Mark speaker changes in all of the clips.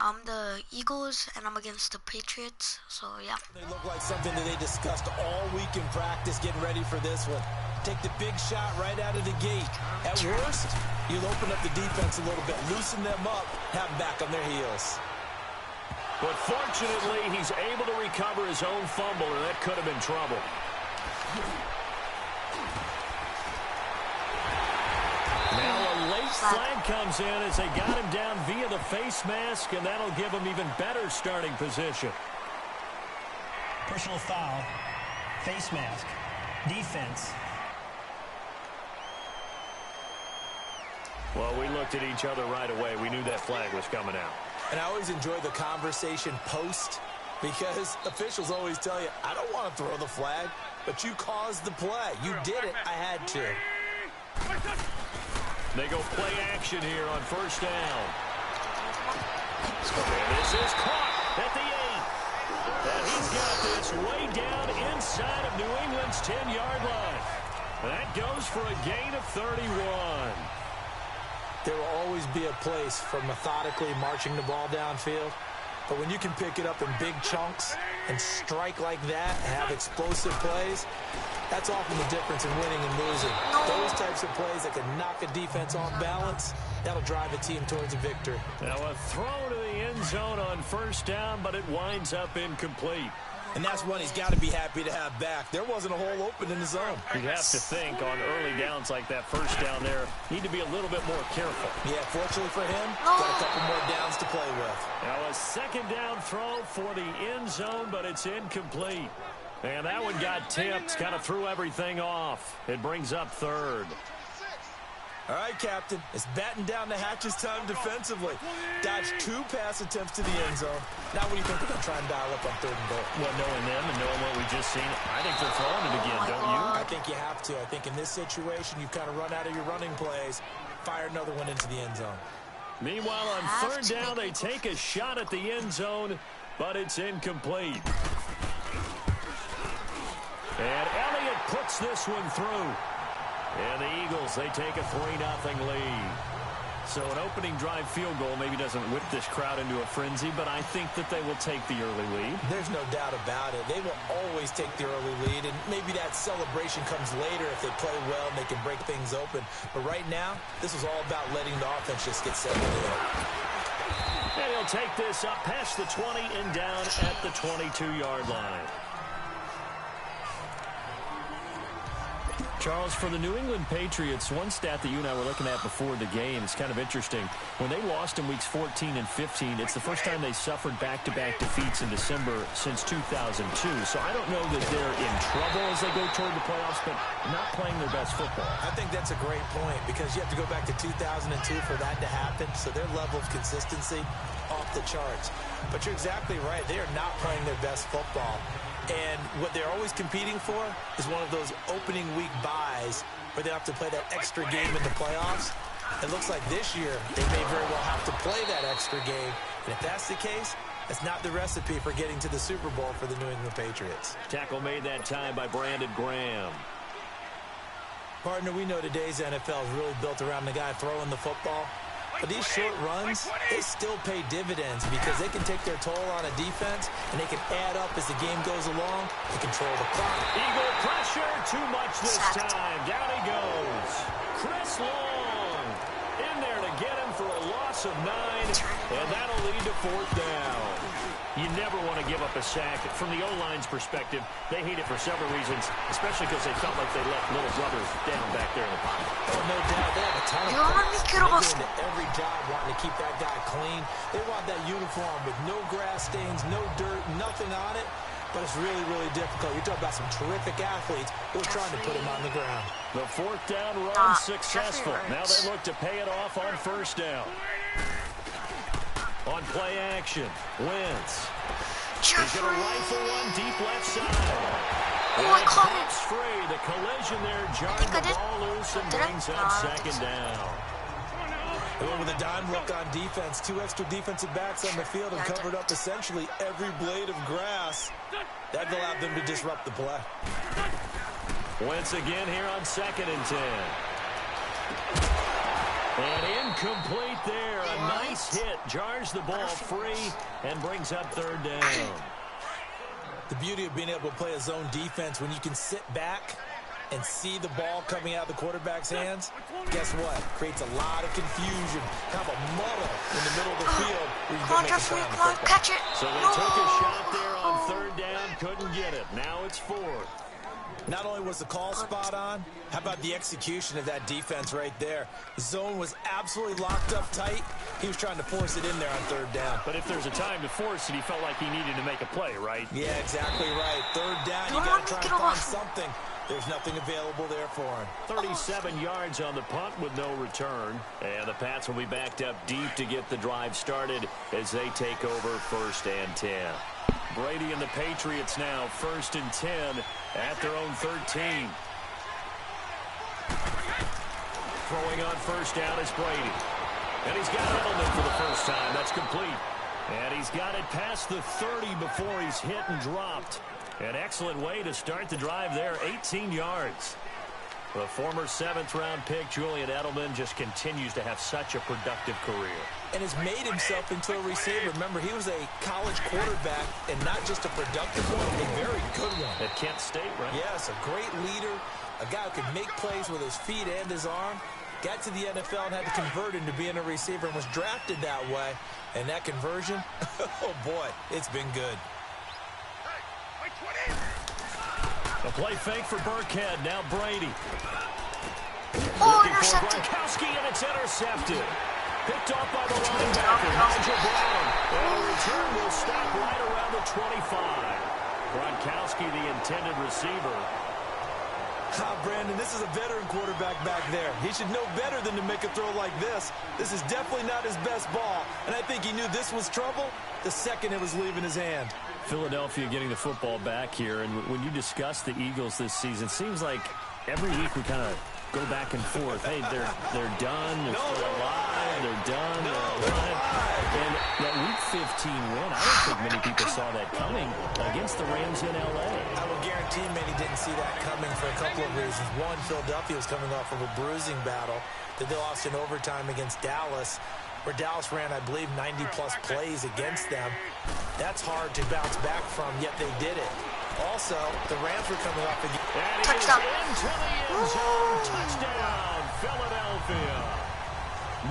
Speaker 1: I'm the Eagles, and I'm against the Patriots, so yeah.
Speaker 2: They look like something that they discussed all week in practice, getting ready for this one. Take the big shot right out of the gate. At worst, you'll open up the defense a little bit, loosen them up, have them back on their heels.
Speaker 3: But fortunately, he's able to recover his own fumble, or that could have been trouble. Now a late flag comes in as they got him down via the face mask, and that'll give him even better starting position.
Speaker 4: Personal foul, face mask, defense.
Speaker 3: Well, we looked at each other right away. We knew that flag was coming out.
Speaker 2: And I always enjoy the conversation post, because officials always tell you, I don't want to throw the flag, but you caused the play. You did it. I had to.
Speaker 3: They go play action here on first down. And this is caught at the 8. And he's got this way down inside of New England's 10-yard line. That goes for a gain of 31.
Speaker 2: There will always be a place for methodically marching the ball downfield. But when you can pick it up in big chunks and strike like that and have explosive plays, that's often the difference in winning and losing. Those types of plays that can knock a defense off balance, that'll drive a team towards a victory.
Speaker 3: Now a throw to the end zone on first down, but it winds up incomplete.
Speaker 2: And that's one he's got to be happy to have back. There wasn't a hole open in the zone.
Speaker 3: You have to think on early downs like that first down there, need to be a little bit more careful.
Speaker 2: Yeah, fortunately for him, got a couple more downs to play with.
Speaker 3: Now a second down throw for the end zone, but it's incomplete. And that one got tipped, kind of threw everything off. It brings up third.
Speaker 2: All right, Captain, it's batten down the hatches time defensively. Dodged 2 pass attempts to the end zone. Now what do you think they're going to try and dial up on 3rd and goal?
Speaker 3: Well, knowing them and knowing what we just seen, I think they're throwing it again, don't you?
Speaker 2: I think you have to. I think in this situation, you kind of run out of your running plays, fire another one into the end zone.
Speaker 3: Meanwhile, on 3rd down, they take a shot at the end zone, but it's incomplete. And Elliott puts this one through. And the Eagles, they take a 3-0 lead. So an opening drive field goal maybe doesn't whip this crowd into a frenzy, but I think that they will take the early lead.
Speaker 2: There's no doubt about it. They will always take the early lead, and maybe that celebration comes later if they play well and they can break things open. But right now, this is all about letting the offense just get settled in.
Speaker 3: And he'll take this up past the 20 and down at the 22-yard line. Charles, for the New England Patriots, one stat that you and I were looking at before the game is kind of interesting. When they lost in weeks 14 and 15, it's the first time they suffered back-to-back defeats in December since 2002. So I don't know that they're in trouble as they go toward the playoffs, but not playing their best football.
Speaker 2: I think that's a great point because you have to go back to 2002 for that to happen. So their level of consistency off the charts. But you're exactly right. They are not playing their best football. And what they're always competing for is one of those opening week buys where they have to play that extra game in the playoffs. It looks like this year they may very well have to play that extra game. And if that's the case, that's not the recipe for getting to the Super Bowl for the New England Patriots.
Speaker 3: Tackle made that time by Brandon Graham.
Speaker 2: Partner, we know today's NFL is really built around the guy throwing the football. But these short runs, they still pay dividends because they can take their toll on a defense and they can add up as the game goes along and control the clock.
Speaker 3: Eagle pressure, too much this time. Down he goes. Chris Long in there to get him for a loss of 9, and that'll lead to 4th down. You never want to give up a sack. From the O-line's perspective, they hate it for several reasons, especially because they felt like they let little brothers down back there in the pocket.
Speaker 2: Oh, no doubt. They have a ton of pressure. They go into every job wanting to keep that guy clean. They want that uniform with no grass stains, no dirt, nothing on it. But it's really, really difficult. You're talking about some terrific athletes who are trying to put him on the ground.
Speaker 3: The 4th down run successful. Now they look to pay it off on 1st down. On play action, Wentz. He's going to rifle one deep left side.
Speaker 1: Oh, I caught it.
Speaker 3: Free. The collision there jarred the ball loose and brings up 2nd down.
Speaker 2: They went with a dime look on defense. 2 extra defensive backs on the field and covered up essentially every blade of grass. That allowed them to disrupt the play.
Speaker 3: Wentz again here on 2nd and 10. And incomplete there. A nice hit. Jars the ball free and brings up third down.
Speaker 2: The beauty of being able to play a zone defense when you can sit back and see the ball coming out of the quarterback's hands, guess what? Creates a lot of confusion, kind of a muddle in the middle of the field.
Speaker 1: Come on, Joshua, come on, catch it.
Speaker 3: So they took a shot there on third down, couldn't get it. Now it's fourth.
Speaker 2: Not only was the call spot on, how about the execution of that defense right there? The zone was absolutely locked up tight. He was trying to force it in there on third down.
Speaker 3: But if there's a time to force it, he felt like he needed to make a play, right?
Speaker 2: Yeah, exactly right. Third down, you got to try and find something. There's nothing available there for him.
Speaker 3: 37 yards on the punt with no return. And the Pats will be backed up deep to get the drive started as they take over 1st and 10. Brady and the Patriots now 1st and 10 at their own 13. Throwing on 1st down is Brady. And he's got Edelman for the first time. That's complete. And he's got it past the 30 before he's hit and dropped. An excellent way to start the drive there, 18 yards. The former 7th-round pick, Julian Edelman, just continues to have such a productive career.
Speaker 2: And has made himself into a receiver. Remember, he was a college quarterback, and not just a productive one, a very good one.
Speaker 3: At Kent State, right?
Speaker 2: Yes, a great leader, a guy who could make plays with his feet and his arm. Got to the NFL and had to convert into being a receiver and was drafted that way. And that conversion, oh boy, it's been good.
Speaker 3: A play fake for Burkhead. Now Brady.
Speaker 1: Oh,
Speaker 3: Looking for
Speaker 1: intercepted.
Speaker 3: Gronkowski, and it's intercepted. Picked off by the linebacker, Nigel Brown. And the return will stop right around the 25. Gronkowski, the intended receiver.
Speaker 2: Brandon, this is a veteran quarterback back there. He should know better than to make a throw like this. This is definitely not his best ball, and I think he knew this was trouble the second it was leaving his hand.
Speaker 3: Philadelphia getting the football back here, and when you discuss the Eagles this season, it seems like every week we kind of go back and forth. Hey, they're done, they're still alive, they're done, they're alive. And that Week 15 win, I don't think many people saw that coming against the Rams in L.A.
Speaker 2: I will guarantee many didn't see that coming for a couple of reasons. One, Philadelphia was coming off of a bruising battle that they lost in overtime against Dallas, where Dallas ran, I believe, 90-plus plays against them. That's hard to bounce back from, yet they did it. Also, the Rams were coming off again.
Speaker 1: Touchdown.
Speaker 3: Into the end zone. Touchdown, Philadelphia.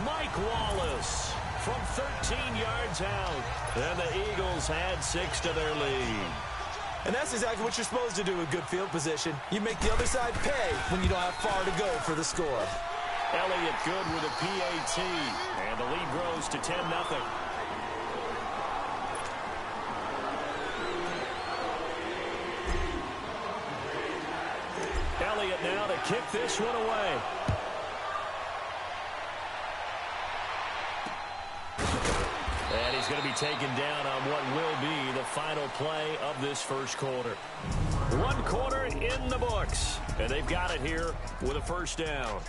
Speaker 3: Mike Wallace from 13 yards out. And the Eagles add 6 to their lead.
Speaker 2: And that's exactly what you're supposed to do with good field position. You make the other side pay when you don't have far to go for the score.
Speaker 3: Elliott good with a PAT. And the lead grows to 10-0. Elliott now to kick this one away. And he's going to be taken down on what will be the final play of this first quarter. 1 quarter in the books. And they've got it here with a first down.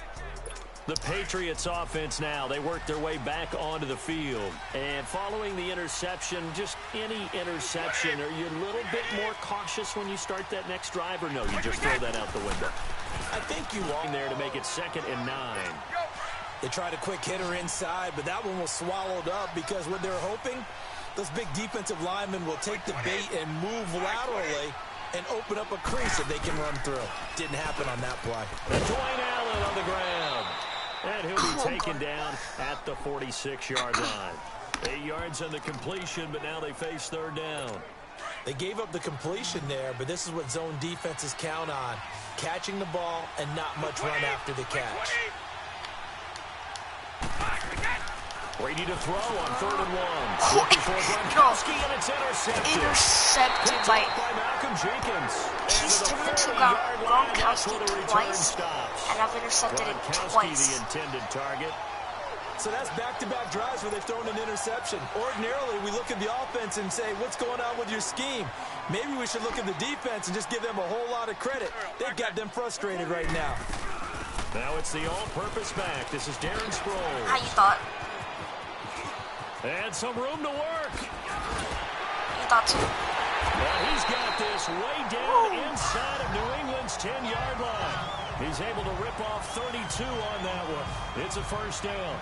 Speaker 3: The Patriots offense now, they work their way back onto the field. And following the interception, just any interception, are you a little bit more cautious when you start that next drive, or no, you just throw that out the window?
Speaker 2: I think you are.
Speaker 3: There to make it 2nd and 9.
Speaker 2: They tried a quick hitter inside, but that one was swallowed up because what they're hoping, those big defensive linemen will take the bait and move laterally and open up a crease that they can run through. Didn't happen on that play.
Speaker 3: Dwayne Allen on the ground. And he'll be taken down at the 46-yard line. 8 yards on the completion, but now they face 3rd down.
Speaker 2: They gave up the completion there, but this is what zone defenses count on. Catching the ball and not much run after the catch.
Speaker 3: Brady to throw on 3rd and 1. Looking for Gronkowski, and it's intercepted.
Speaker 1: Intercepted by
Speaker 3: Malcolm Jenkins.
Speaker 1: He's turned into Gronkowski twice, and I've intercepted it twice.
Speaker 3: The intended target.
Speaker 2: So that's back-to-back drives where they've thrown an interception. Ordinarily, we look at the offense and say, what's going on with your scheme? Maybe we should look at the defense and just give them a whole lot of credit. They've got them frustrated right now.
Speaker 3: Now it's the all-purpose back. This is Darren Sproles.
Speaker 1: How you thought?
Speaker 3: And some room to work.
Speaker 1: You thought too?
Speaker 3: Well, he's got this way down inside of New England's 10-yard line. He's able to rip off 32 on that one. It's a first down.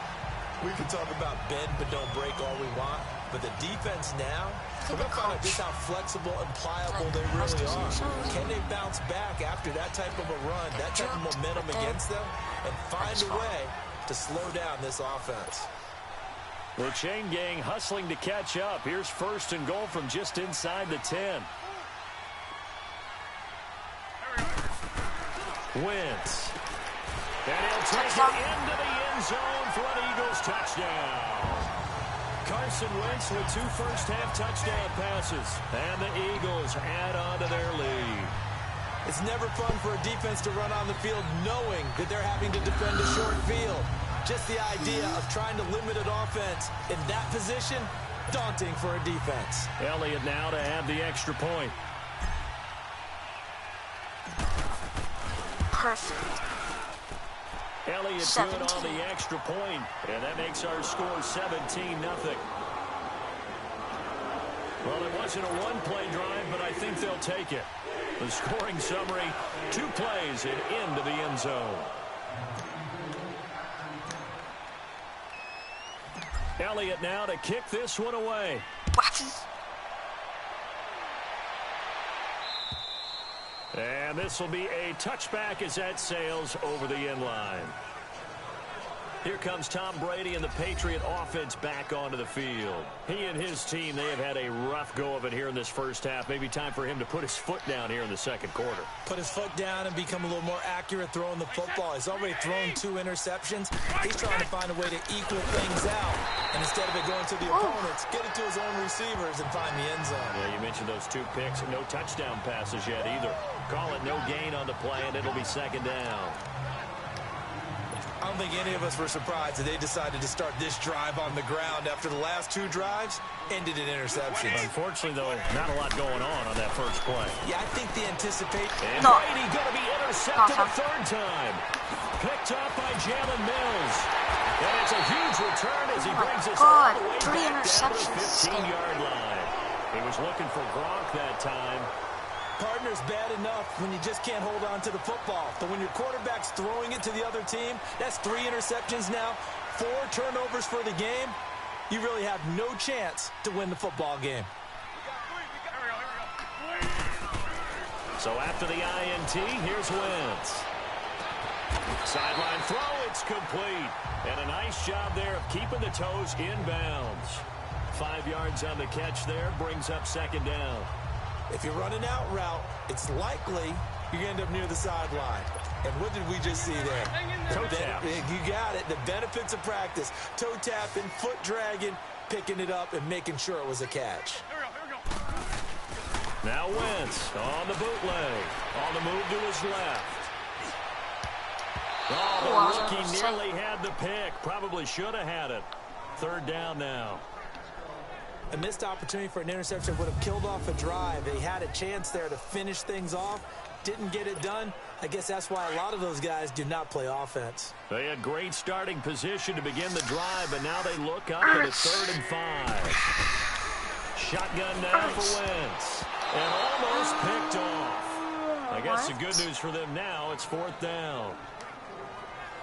Speaker 2: We can talk about bend but don't break all we want, but the defense now, we're going to find out just how flexible and pliable they really are. Can they bounce back after that type of a run, that type of momentum against them, and find a way to slow down this offense?
Speaker 3: The chain gang hustling to catch up. Here's first and goal from just inside the 10. Wentz. And he'll take it into the end zone for an Eagles touchdown. Carson Wentz with 2 first-half touchdown passes. And the Eagles add on to their lead.
Speaker 2: It's never fun for a defense to run on the field knowing that they're having to defend a short field. Just the idea of trying to limit an offense in that position, daunting for a defense.
Speaker 3: Elliott now to have the extra point.
Speaker 1: Perfect.
Speaker 3: Elliott good on the extra point, and that makes our score 17-0. Well, it wasn't a one-play drive, but I think they'll take it. The scoring summary, 2 plays and into the end zone. Elliott now to kick this one away. And this will be a touchback as that sails over the end line. Here comes Tom Brady and the Patriot offense back onto the field. He and his team, they have had a rough go of it here in this first half. Maybe time for him to put his foot down here in the second quarter.
Speaker 2: Put his foot down and become a little more accurate throwing the football. He's already thrown 2 interceptions. He's trying to find a way to equal things out. And instead of it going to the opponents, get it to his own receivers and find the end zone.
Speaker 3: Yeah, you mentioned those 2 picks. No touchdown passes yet either. Call it no gain on the play, and it'll be second down.
Speaker 2: I don't think any of us were surprised that they decided to start this drive on the ground after the last 2 drives ended in interceptions.
Speaker 3: Unfortunately, though, not a lot going on that first play.
Speaker 2: Yeah, I think they anticipate.
Speaker 3: And Brady going to be intercepted a 3rd time. Picked up by Jalen Mills. And it's a huge return as he brings us all the way back down to the 15-yard line. He was looking for Gronk that time.
Speaker 2: Partner's bad enough when you just can't hold on to the football. But when your quarterback's throwing it to the other team, that's 3 interceptions now, 4 turnovers for the game. You really have no chance to win the football game.
Speaker 3: So after the INT, here's Wentz. Sideline throw, it's complete. And a nice job there of keeping the toes inbounds. 5 yards on the catch there, brings up second down.
Speaker 2: If you're running out route, it's likely you're going to end up near the sideline. And what did we just see there?
Speaker 3: Toe tap.
Speaker 2: You got it. The benefits of practice. Toe tapping, foot dragging, picking it up, and making sure it was a catch.
Speaker 3: Now Wentz on the bootleg. On the move to his left. Oh, the rookie nearly had the pick. Probably should have had it. 3rd down now.
Speaker 2: A missed opportunity for an interception would have killed off a drive. They had a chance there to finish things off. Didn't get it done. I guess that's why a lot of those guys do not play offense.
Speaker 3: They had great starting position to begin the drive, but now they look up at a 3rd and 5. Shotgun now for Wentz. And almost picked off. I guess the good news for them now, it's 4th down.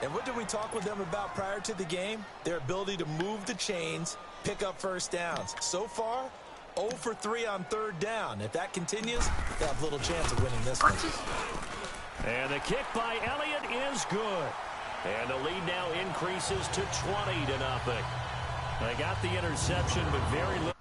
Speaker 2: And what did we talk with them about prior to the game? Their ability to move the chains, pick up first downs. So far, 0 for 3 on 3rd down. If that continues, they'll have little chance of winning this one.
Speaker 3: And the kick by Elliott is good. And the lead now increases to 20-0. They got the interception, but very little.